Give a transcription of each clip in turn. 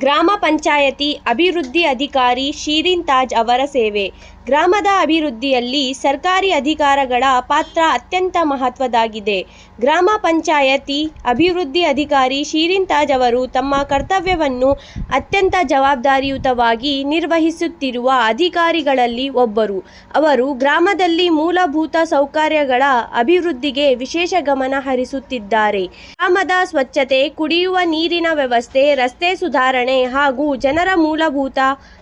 ಗ್ರಾಮ ಪಂಚಾಯತಿ ಅಭಿವೃದ್ಧಿ ಅಧಿಕಾರಿ ಶಿರೀನ್ ತಾಜ್ ಅವರ ಸೇವೆ. ಗ್ರಾಮದ ಅಭಿವೃದ್ಧಿಯಲ್ಲಿ ಸರ್ಕಾರಿ ಅಧಿಕಾರಿಗಳ ಪಾತ್ರ ಅತ್ಯಂತ ಮಹತ್ವದ್ದಾಗಿದೆ. ಗ್ರಾಮ ಪಂಚಾಯತಿ ಅಭಿವೃದ್ಧಿ ಅಧಿಕಾರಿ ಶಿರೀನ್ ತಾಜ್ ಅವರು ತಮ್ಮ ಕರ್ತವ್ಯವನ್ನು ಅತ್ಯಂತ ಜವಾಬ್ದಾರಿಯುತವಾಗಿ ನಿರ್ವಹಿಸುತ್ತಿರುವ ಅಧಿಕಾರಿಗಳಲ್ಲಿ ಒಬ್ಬರು. ಅವರು ಗ್ರಾಮದಲ್ಲಿ ಮೂಲಭೂತ ಸೌಕರ್ಯಗಳ ಅಭಿವೃದ್ಧಿಗೆ ವಿಶೇಷ ಗಮನ ಹರಿಸುತ್ತಿದ್ದಾರೆ. ಗ್ರಾಮದ ಸ್ವಚ್ಛತೆ, ಕುಡಿಯುವ ನೀರಿನ ವ್ಯವಸ್ಥೆ, ರಸ್ತೆ ಸುಧಾರಣೆ ಹಾಗೂ ಜನರ ಮೂಲಭೂತ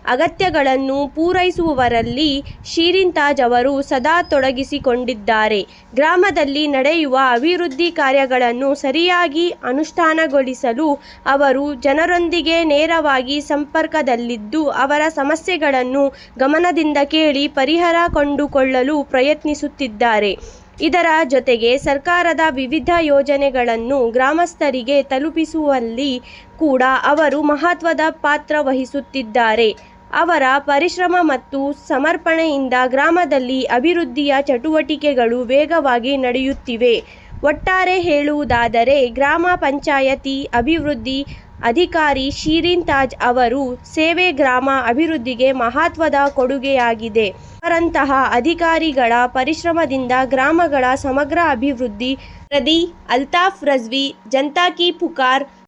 ಅಗತ್ಯಗಳನ್ನು ಪೂರೈಸುವವರಲ್ಲಿ ಶಿರೀನ್ ತಾಜ್ ಅವರು ಸದಾ ತೊಡಗಿಸಿಕೊಂಡಿದ್ದಾರೆ. ಗ್ರಾಮದಲ್ಲಿ ನಡೆಯುವ ಅಭಿವೃದ್ಧಿ ಕಾರ್ಯಗಳನ್ನು ಸರಿಯಾಗಿ ಅನುಷ್ಠಾನಗೊಳಿಸಲು ಅವರು ಜನರೊಂದಿಗೆ ನೇರವಾಗಿ ಸಂಪರ್ಕದಲ್ಲಿದ್ದು ಅವರ ಸಮಸ್ಯೆಗಳನ್ನು ಗಮನದಿಂದ ಕೇಳಿ ಪರಿಹಾರ ಕಂಡುಕೊಳ್ಳಲು ಪ್ರಯತ್ನಿಸುತ್ತಿದ್ದಾರೆ. ಇದರ ಜೊತೆಗೆ ಸರ್ಕಾರದ ವಿವಿಧ ಯೋಜನೆಗಳನ್ನು ಗ್ರಾಮಸ್ಥರಿಗೆ ತಲುಪಿಸುವಲ್ಲಿ ಕೂಡ ಅವರು ಮಹತ್ವದ ಪಾತ್ರ ವಹಿಸುತ್ತಿದ್ದಾರೆ. ಅವರ ಪರಿಶ್ರಮ ಮತ್ತು ಸಮರ್ಪಣೆಯಿಂದ ಗ್ರಾಮದಲ್ಲಿ ಅಭಿವೃದ್ಧಿಯ ಚಟುವಟಿಕೆಗಳು ವೇಗವಾಗಿ ನಡೆಯುತ್ತಿವೆ. ಒಟ್ಟಾರೆ ಹೇಳುವುದಾದರೆ, ಗ್ರಾಮ ಪಂಚಾಯತಿ ಅಭಿವೃದ್ಧಿ ಅಧಿಕಾರಿ ಶಿರೀನ್ ತಾಜ್ ಅವರು ಸೇವೆ ಗ್ರಾಮ ಅಭಿವೃದ್ಧಿಗೆ ಮಹತ್ವದ ಕೊಡುಗೆಯಾಗಿದೆ. ಅವರಂತಹ ಅಧಿಕಾರಿಗಳ ಪರಿಶ್ರಮದಿಂದ ಗ್ರಾಮಗಳ ಸಮಗ್ರ ಅಭಿವೃದ್ಧಿ. ವರದಿ: ಅಲ್ತಾಫ್ ರಜ್ವಿ, ಜನತಾ ಕಿ ಪುಕಾರ್.